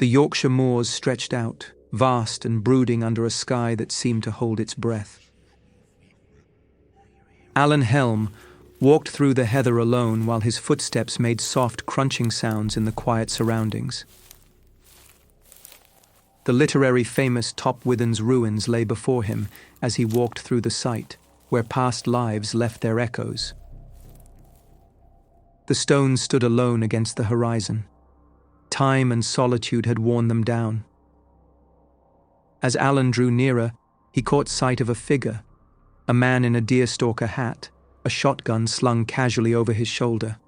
The Yorkshire moors stretched out, vast and brooding under a sky that seemed to hold its breath. Alan Helm walked through the heather alone while his footsteps made soft crunching sounds in the quiet surroundings. The literary famous Withens ruins lay before him as he walked through the site, where past lives left their echoes. The stones stood alone against the horizon. Time and solitude had worn them down. As Alan drew nearer, he caught sight of a figure, a man in a deerstalker hat, a shotgun slung casually over his shoulder.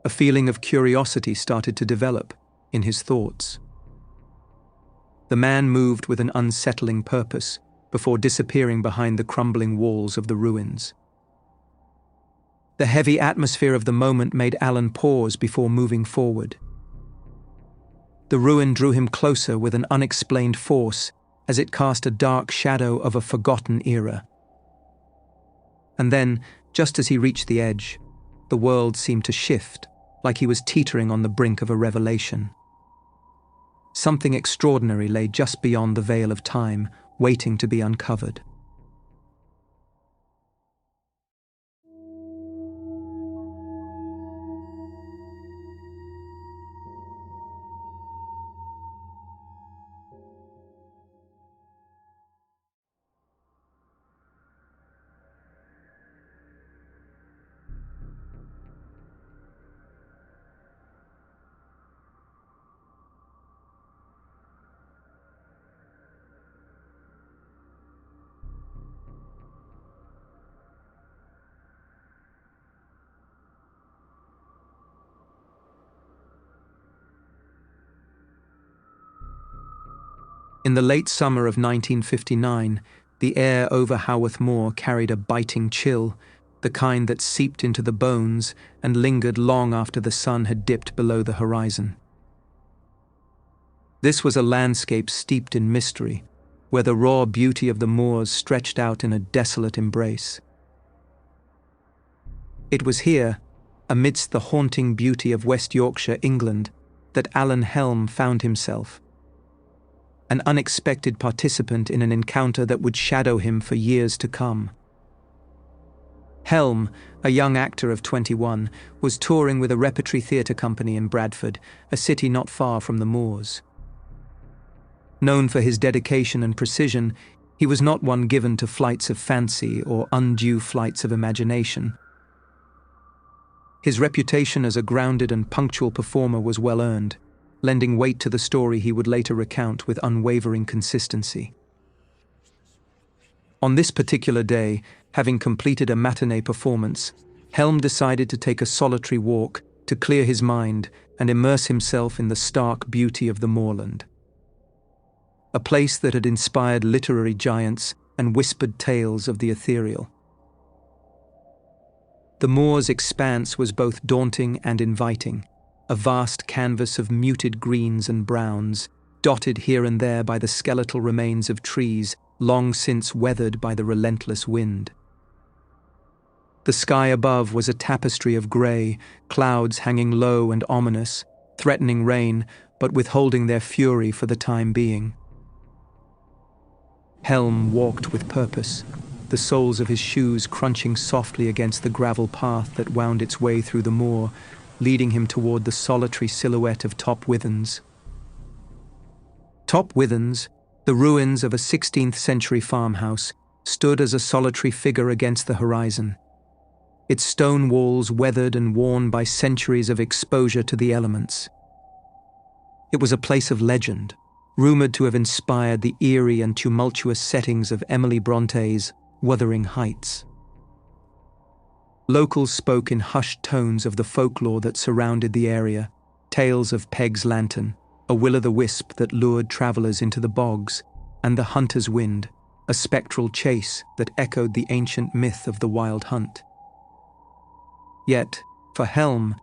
A feeling of curiosity started to develop in his thoughts. The man moved with an unsettling purpose before disappearing behind the crumbling walls of the ruins. The heavy atmosphere of the moment made Alan pause before moving forward. The ruin drew him closer with an unexplained force as it cast a dark shadow of a forgotten era. And then, just as he reached the edge, the world seemed to shift, like he was teetering on the brink of a revelation. Something extraordinary lay just beyond the veil of time, waiting to be uncovered. In the late summer of 1959, the air over Haworth Moor carried a biting chill, the kind that seeped into the bones and lingered long after the sun had dipped below the horizon. This was a landscape steeped in mystery, where the raw beauty of the moors stretched out in a desolate embrace. It was here, amidst the haunting beauty of West Yorkshire, England, that Alan Helm found himself, an unexpected participant in an encounter that would shadow him for years to come. Helm, a young actor of 21, was touring with a repertory theatre company in Bradford, a city not far from the moors. Known for his dedication and precision, he was not one given to flights of fancy or undue flights of imagination. His reputation as a grounded and punctual performer was well earned, lending weight to the story he would later recount with unwavering consistency. On this particular day, having completed a matinee performance, Helm decided to take a solitary walk to clear his mind and immerse himself in the stark beauty of the moorland. A place that had inspired literary giants and whispered tales of the ethereal. The moor's expanse was both daunting and inviting, a vast canvas of muted greens and browns, dotted here and there by the skeletal remains of trees long since weathered by the relentless wind. The sky above was a tapestry of grey, clouds hanging low and ominous, threatening rain, but withholding their fury for the time being. Helm walked with purpose, the soles of his shoes crunching softly against the gravel path that wound its way through the moor, leading him toward the solitary silhouette of Withens. Withens, the ruins of a 16th-century farmhouse, stood as a solitary figure against the horizon, its stone walls weathered and worn by centuries of exposure to the elements. It was a place of legend, rumoured to have inspired the eerie and tumultuous settings of Emily Bronte's Wuthering Heights. Locals spoke in hushed tones of the folklore that surrounded the area, tales of Peg's lantern, a will-o'-the-wisp that lured travellers into the bogs, and the hunter's wind, a spectral chase that echoed the ancient myth of the wild hunt. Yet, for Helm,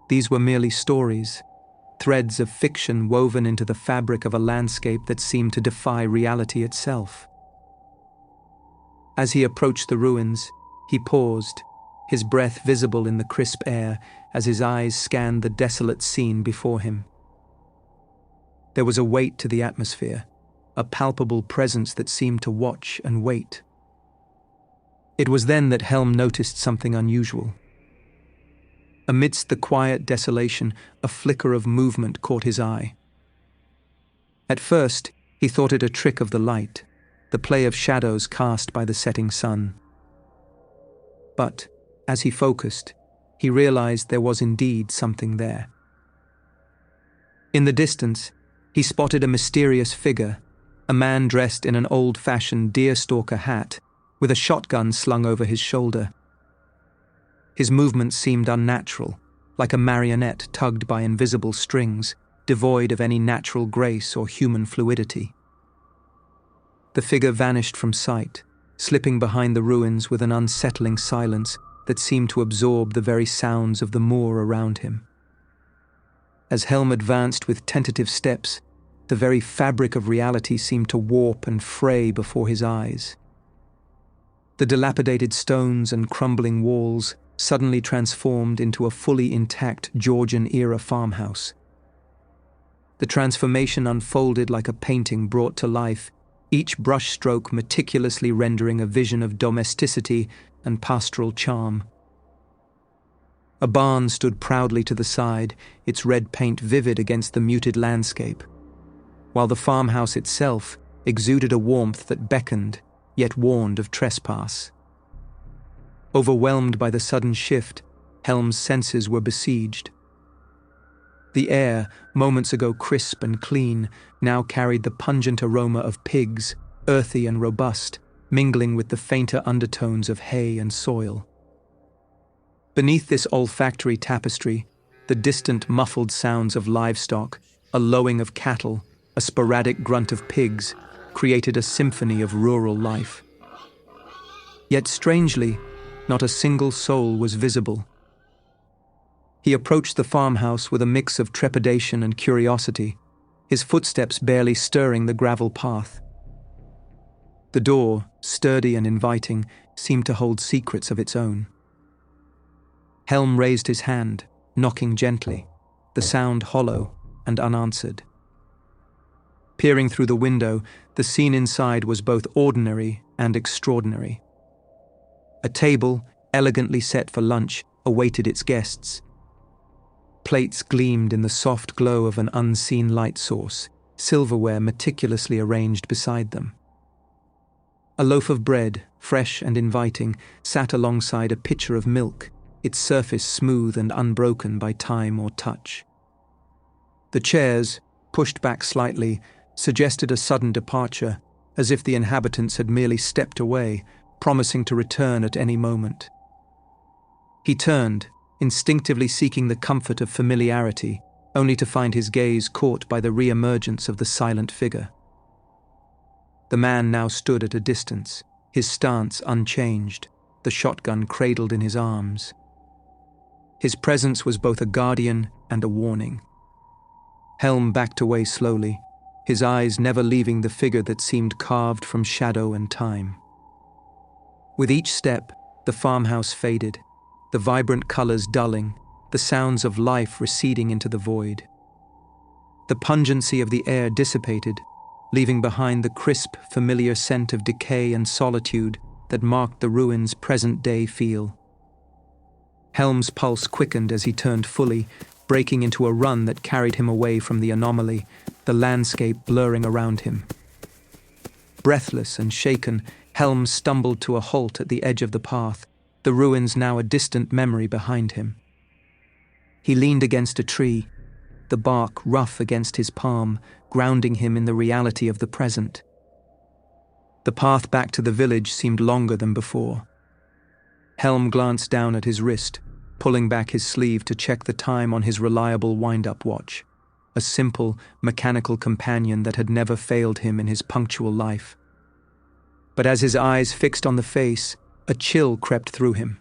these were merely stories, threads of fiction woven into the fabric of a landscape that seemed to defy reality itself. As he approached the ruins, he paused, his breath visible in the crisp air as his eyes scanned the desolate scene before him. There was a weight to the atmosphere, a palpable presence that seemed to watch and wait. It was then that Helm noticed something unusual. Amidst the quiet desolation, a flicker of movement caught his eye. At first, he thought it a trick of the light, the play of shadows cast by the setting sun. But, as he focused, he realized there was indeed something there. In the distance, he spotted a mysterious figure, a man dressed in an old-fashioned deerstalker hat, with a shotgun slung over his shoulder. His movements seemed unnatural, like a marionette tugged by invisible strings, devoid of any natural grace or human fluidity. The figure vanished from sight, slipping behind the ruins with an unsettling silence that seemed to absorb the very sounds of the moor around him. As Helm advanced with tentative steps, the very fabric of reality seemed to warp and fray before his eyes. The dilapidated stones and crumbling walls suddenly transformed into a fully intact Georgian-era farmhouse. The transformation unfolded like a painting brought to life, each brushstroke meticulously rendering a vision of domesticity and pastoral charm. A barn stood proudly to the side, its red paint vivid against the muted landscape, while the farmhouse itself exuded a warmth that beckoned, yet warned of trespass. Overwhelmed by the sudden shift, Helm's senses were besieged. The air, moments ago crisp and clean, now carried the pungent aroma of pigs, earthy and robust, mingling with the fainter undertones of hay and soil. Beneath this olfactory tapestry, the distant muffled sounds of livestock, a lowing of cattle, a sporadic grunt of pigs, created a symphony of rural life. Yet strangely, not a single soul was visible. He approached the farmhouse with a mix of trepidation and curiosity, his footsteps barely stirring the gravel path. The door, sturdy and inviting, seemed to hold secrets of its own. Helm raised his hand, knocking gently, the sound hollow and unanswered. Peering through the window, the scene inside was both ordinary and extraordinary. A table, elegantly set for lunch, awaited its guests. Plates gleamed in the soft glow of an unseen light source, silverware meticulously arranged beside them. A loaf of bread, fresh and inviting, sat alongside a pitcher of milk, its surface smooth and unbroken by time or touch. The chairs, pushed back slightly, suggested a sudden departure, as if the inhabitants had merely stepped away, promising to return at any moment. He turned, instinctively seeking the comfort of familiarity, only to find his gaze caught by the re-emergence of the silent figure. The man now stood at a distance, his stance unchanged, the shotgun cradled in his arms. His presence was both a guardian and a warning. Helm backed away slowly, his eyes never leaving the figure that seemed carved from shadow and time. With each step, the farmhouse faded, the vibrant colors dulling, the sounds of life receding into the void. The pungency of the air dissipated, leaving behind the crisp, familiar scent of decay and solitude that marked the ruins' present-day feel. Helm's pulse quickened as he turned fully, breaking into a run that carried him away from the anomaly, the landscape blurring around him. Breathless and shaken, Helm stumbled to a halt at the edge of the path, the ruins now a distant memory behind him. He leaned against a tree, the bark rough against his palm, grounding him in the reality of the present. The path back to the village seemed longer than before. Helm glanced down at his wrist, pulling back his sleeve to check the time on his reliable wind-up watch, a simple, mechanical companion that had never failed him in his punctual life. But as his eyes fixed on the face, a chill crept through him.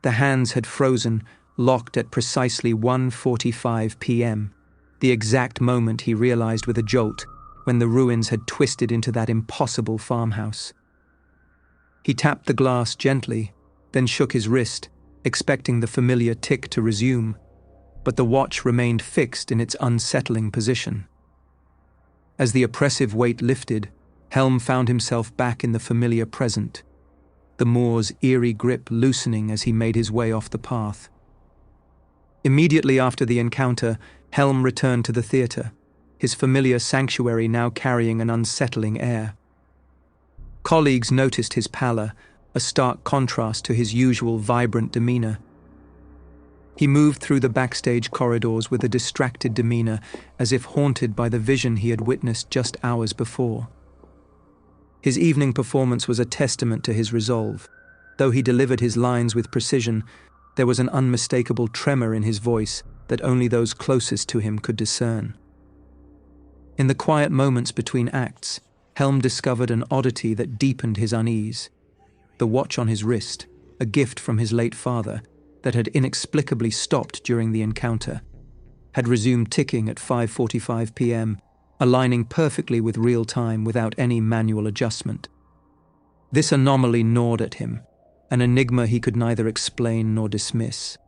The hands had frozen, locked at precisely 1:45 p.m., the exact moment he realized with a jolt, when the ruins had twisted into that impossible farmhouse. He tapped the glass gently, then shook his wrist, expecting the familiar tick to resume, but the watch remained fixed in its unsettling position. As the oppressive weight lifted, Helm found himself back in the familiar present, the moor's eerie grip loosening as he made his way off the path. Immediately after the encounter, Helm returned to the theatre, his familiar sanctuary now carrying an unsettling air. Colleagues noticed his pallor, a stark contrast to his usual vibrant demeanor. He moved through the backstage corridors with a distracted demeanor, as if haunted by the vision he had witnessed just hours before. His evening performance was a testament to his resolve. Though he delivered his lines with precision, there was an unmistakable tremor in his voice that only those closest to him could discern. In the quiet moments between acts, Helm discovered an oddity that deepened his unease. The watch on his wrist, a gift from his late father, that had inexplicably stopped during the encounter, had resumed ticking at 5:45 p.m., aligning perfectly with real time without any manual adjustment. This anomaly gnawed at him, an enigma he could neither explain nor dismiss.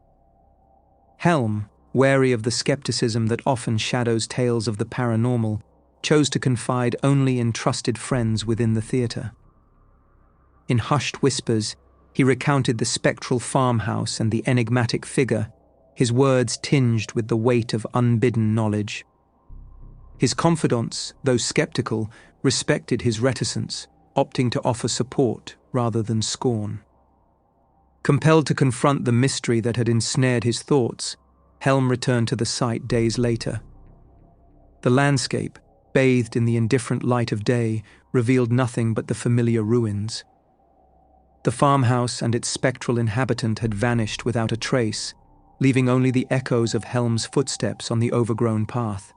Helm, wary of the skepticism that often shadows tales of the paranormal, chose to confide only in trusted friends within the theatre. In hushed whispers, he recounted the spectral farmhouse and the enigmatic figure, his words tinged with the weight of unbidden knowledge. His confidants, though skeptical, respected his reticence, opting to offer support rather than scorn. Compelled to confront the mystery that had ensnared his thoughts, Helm returned to the site days later. The landscape, bathed in the indifferent light of day, revealed nothing but the familiar ruins. The farmhouse and its spectral inhabitant had vanished without a trace, leaving only the echoes of Helm's footsteps on the overgrown path.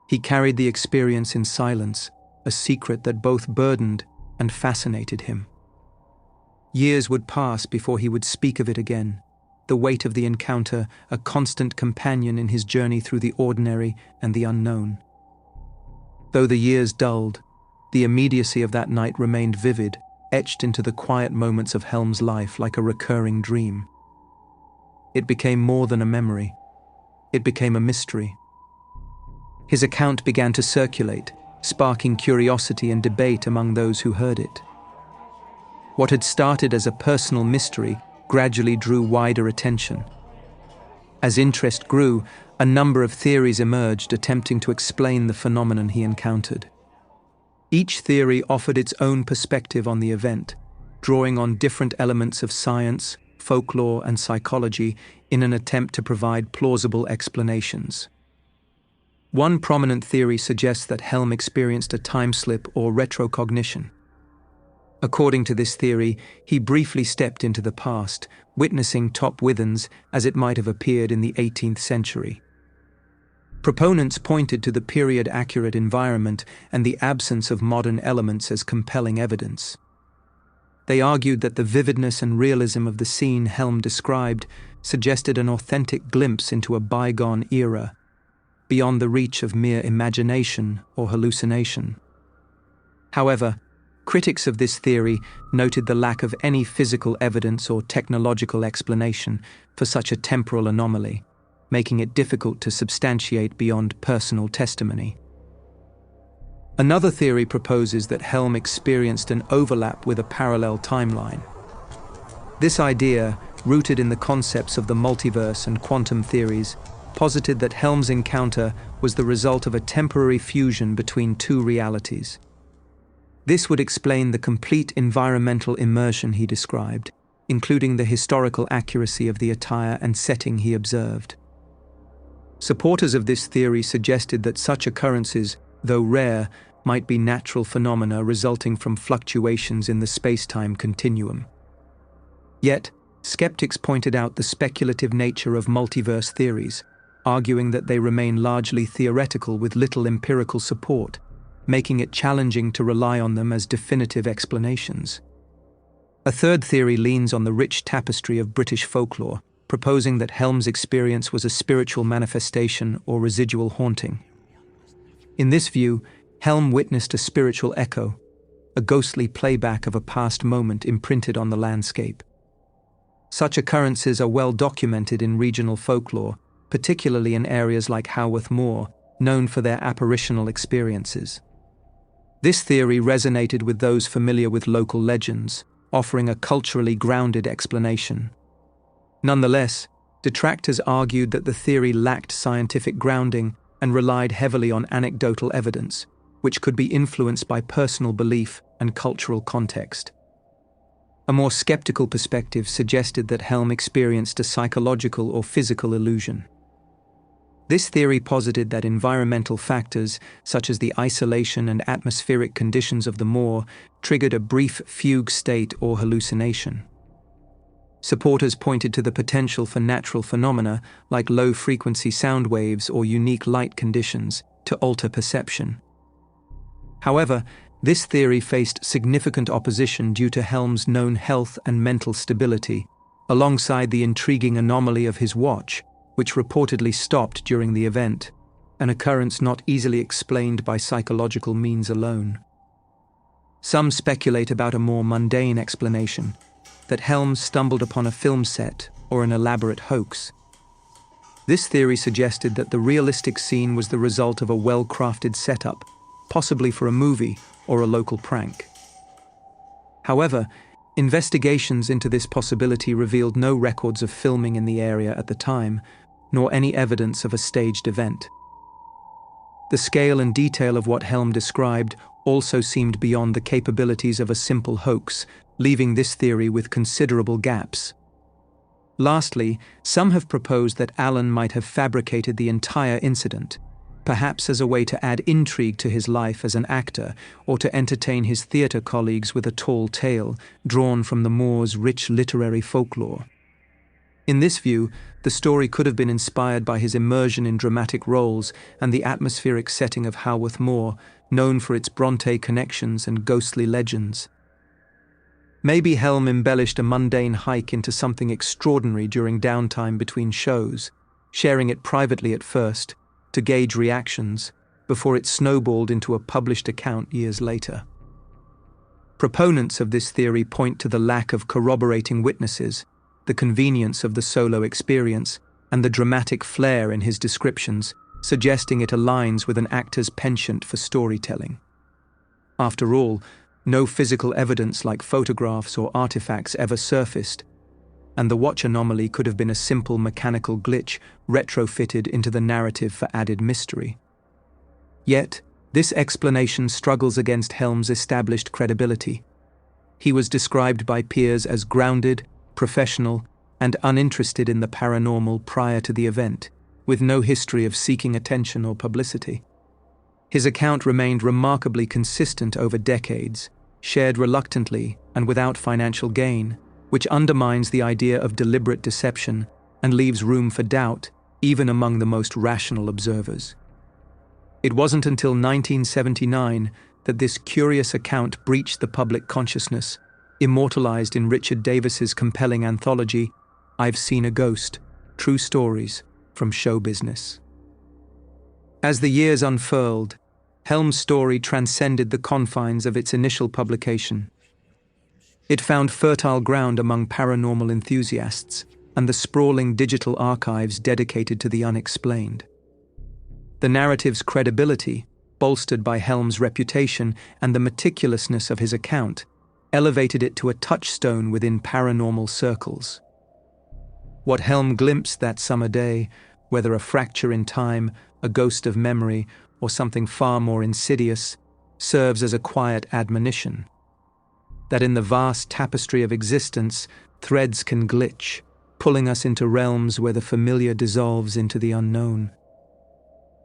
He carried the experience in silence, a secret that both burdened and fascinated him. Years would pass before he would speak of it again, the weight of the encounter a constant companion in his journey through the ordinary and the unknown. Though the years dulled, the immediacy of that night remained vivid, etched into the quiet moments of Helm's life like a recurring dream. It became more than a memory. It became a mystery. His account began to circulate, sparking curiosity and debate among those who heard it. What had started as a personal mystery gradually drew wider attention. As interest grew, a number of theories emerged attempting to explain the phenomenon he encountered. Each theory offered its own perspective on the event, drawing on different elements of science, folklore, and psychology in an attempt to provide plausible explanations. One prominent theory suggests that Helm experienced a timeslip or retrocognition. According to this theory, he briefly stepped into the past, witnessing top Withens as it might have appeared in the 18th century. Proponents pointed to the period-accurate environment and the absence of modern elements as compelling evidence. They argued that the vividness and realism of the scene Helm described suggested an authentic glimpse into a bygone era, beyond the reach of mere imagination or hallucination. However, critics of this theory noted the lack of any physical evidence or technological explanation for such a temporal anomaly, making it difficult to substantiate beyond personal testimony. Another theory proposes that Helm experienced an overlap with a parallel timeline. This idea, rooted in the concepts of the multiverse and quantum theories, posited that Helm's encounter was the result of a temporary fusion between two realities. This would explain the complete environmental immersion he described, including the historical accuracy of the attire and setting he observed. Supporters of this theory suggested that such occurrences, though rare, might be natural phenomena resulting from fluctuations in the space-time continuum. Yet, skeptics pointed out the speculative nature of multiverse theories, arguing that they remain largely theoretical with little empirical support, making it challenging to rely on them as definitive explanations. A third theory leans on the rich tapestry of British folklore, proposing that Helm's experience was a spiritual manifestation or residual haunting. In this view, Helm witnessed a spiritual echo, a ghostly playback of a past moment imprinted on the landscape. Such occurrences are well documented in regional folklore, particularly in areas like Haworth Moor, known for their apparitional experiences. This theory resonated with those familiar with local legends, offering a culturally grounded explanation. Nonetheless, detractors argued that the theory lacked scientific grounding and relied heavily on anecdotal evidence, which could be influenced by personal belief and cultural context. A more skeptical perspective suggested that Helm experienced a psychological or physical illusion. This theory posited that environmental factors, such as the isolation and atmospheric conditions of the moor, triggered a brief fugue state or hallucination. Supporters pointed to the potential for natural phenomena like low-frequency sound waves or unique light conditions to alter perception. However, this theory faced significant opposition due to Helm's known health and mental stability, alongside the intriguing anomaly of his watch, which reportedly stopped during the event, an occurrence not easily explained by psychological means alone. Some speculate about a more mundane explanation, that Helm stumbled upon a film set or an elaborate hoax. This theory suggested that the realistic scene was the result of a well-crafted setup, possibly for a movie or a local prank. However, investigations into this possibility revealed no records of filming in the area at the time, nor any evidence of a staged event. The scale and detail of what Helm described also seemed beyond the capabilities of a simple hoax, leaving this theory with considerable gaps. Lastly, some have proposed that Alan might have fabricated the entire incident, perhaps as a way to add intrigue to his life as an actor or to entertain his theatre colleagues with a tall tale drawn from the moor's rich literary folklore. In this view, the story could have been inspired by his immersion in dramatic roles and the atmospheric setting of Haworth Moor, known for its Bronte connections and ghostly legends. Maybe Helm embellished a mundane hike into something extraordinary during downtime between shows, sharing it privately at first, to gauge reactions, before it snowballed into a published account years later. Proponents of this theory point to the lack of corroborating witnesses, the convenience of the solo experience, and the dramatic flair in his descriptions, suggesting it aligns with an actor's penchant for storytelling. After all, no physical evidence like photographs or artifacts ever surfaced, and the watch anomaly could have been a simple mechanical glitch retrofitted into the narrative for added mystery. Yet, this explanation struggles against Helm's established credibility. He was described by peers as grounded, professional, and uninterested in the paranormal prior to the event, with no history of seeking attention or publicity. His account remained remarkably consistent over decades, shared reluctantly and without financial gain, which undermines the idea of deliberate deception and leaves room for doubt, even among the most rational observers. It wasn't until 1979 that this curious account breached the public consciousness, immortalized in Richard Davis's compelling anthology, I've Seen a Ghost, True Stories from Show Business. As the years unfurled, Helm's story transcended the confines of its initial publication. It found fertile ground among paranormal enthusiasts and the sprawling digital archives dedicated to the unexplained. The narrative's credibility, bolstered by Helm's reputation and the meticulousness of his account, elevated it to a touchstone within paranormal circles. What Helm glimpsed that summer day, whether a fracture in time, a ghost of memory, or something far more insidious, serves as a quiet admonition. That in the vast tapestry of existence, threads can glitch, pulling us into realms where the familiar dissolves into the unknown.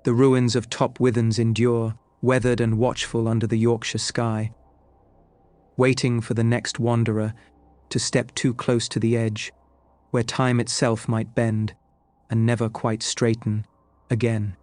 The ruins of Top Withens endure, weathered and watchful under the Yorkshire sky, waiting for the next wanderer to step too close to the edge, where time itself might bend and never quite straighten again.